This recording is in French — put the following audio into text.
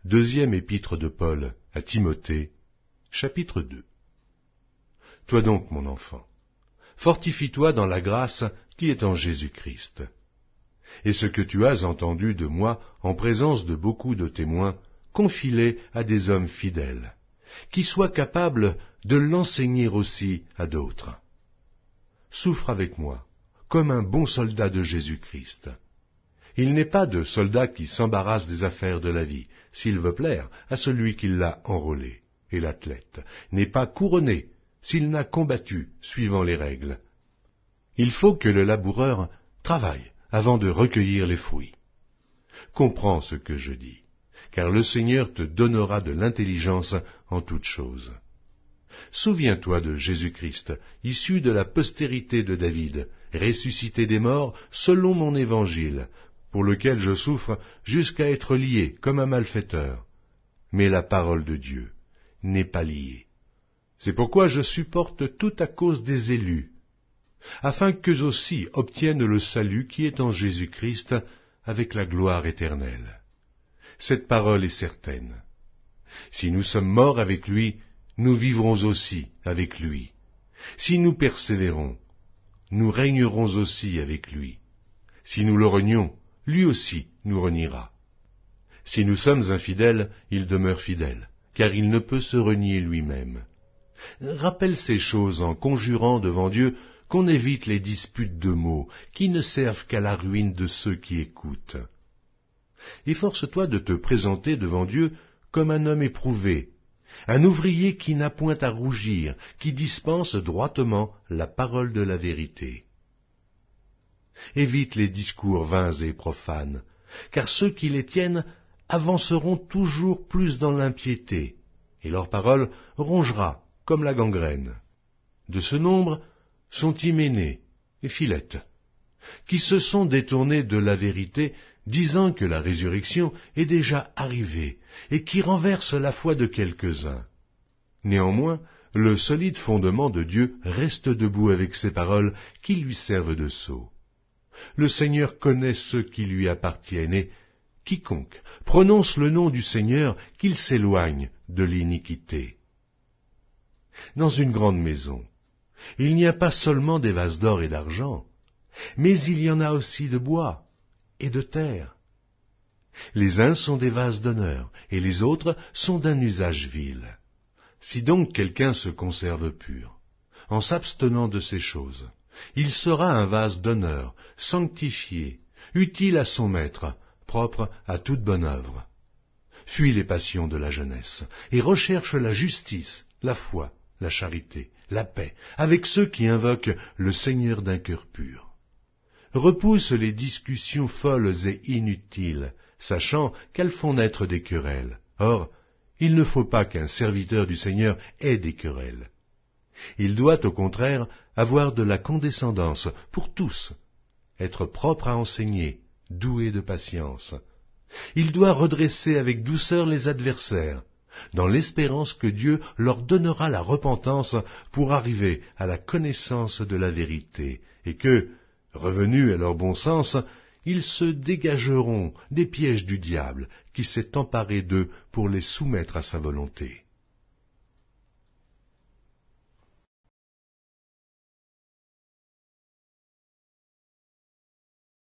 Deuxième épître de Paul à Timothée, chapitre 2. Toi donc, mon enfant, fortifie-toi dans la grâce qui est en Jésus-Christ. Et ce que tu as entendu de moi en présence de beaucoup de témoins, confie-les à des hommes fidèles, qui soient capables de l'enseigner aussi à d'autres. Souffre avec moi, comme un bon soldat de Jésus-Christ. Il n'est pas de soldat qui s'embarrasse des affaires de la vie, s'il veut plaire à celui qui l'a enrôlé, et l'athlète n'est pas couronné s'il n'a combattu suivant les règles. Il faut que le laboureur travaille avant de recueillir les fruits. Comprends ce que je dis, car le Seigneur te donnera de l'intelligence en toutes choses. Souviens-toi de Jésus-Christ, issu de la postérité de David, ressuscité des morts selon mon évangile, pour lequel je souffre jusqu'à être lié comme un malfaiteur. Mais la parole de Dieu n'est pas liée. C'est pourquoi je supporte tout à cause des élus, afin qu'eux aussi obtiennent le salut qui est en Jésus-Christ avec la gloire éternelle. Cette parole est certaine. Si nous sommes morts avec lui, nous vivrons aussi avec lui. Si nous persévérons, nous régnerons aussi avec lui. Si nous le renions, lui aussi nous reniera. Si nous sommes infidèles, il demeure fidèle, car il ne peut se renier lui-même. Rappelle ces choses en conjurant devant Dieu qu'on évite les disputes de mots qui ne servent qu'à la ruine de ceux qui écoutent. Efforce-toi de te présenter devant Dieu comme un homme éprouvé, un ouvrier qui n'a point à rougir, qui dispense droitement la parole de la vérité. Évite les discours vains et profanes, car ceux qui les tiennent avanceront toujours plus dans l'impiété, et leur parole rongera comme la gangrène. De ce nombre sont Hyménée et Philette, qui se sont détournés de la vérité, disant que la résurrection est déjà arrivée, et qui renversent la foi de quelques-uns. Néanmoins, le solide fondement de Dieu reste debout avec ces paroles qui lui servent de sceau. Le Seigneur connaît ceux qui lui appartiennent, et quiconque prononce le nom du Seigneur, qu'il s'éloigne de l'iniquité. Dans une grande maison, il n'y a pas seulement des vases d'or et d'argent, mais il y en a aussi de bois et de terre. Les uns sont des vases d'honneur, et les autres sont d'un usage vil. Si donc quelqu'un se conserve pur, en s'abstenant de ces choses, il sera un vase d'honneur, sanctifié, utile à son maître, propre à toute bonne œuvre. Fuis les passions de la jeunesse, et recherche la justice, la foi, la charité, la paix, avec ceux qui invoquent le Seigneur d'un cœur pur. Repousse les discussions folles et inutiles, sachant qu'elles font naître des querelles. Or, il ne faut pas qu'un serviteur du Seigneur ait des querelles. Il doit au contraire avoir de la condescendance pour tous, être propre à enseigner, doué de patience. Il doit redresser avec douceur les adversaires, dans l'espérance que Dieu leur donnera la repentance pour arriver à la connaissance de la vérité, et que, revenus à leur bon sens, ils se dégageront des pièges du diable qui s'est emparé d'eux pour les soumettre à sa volonté.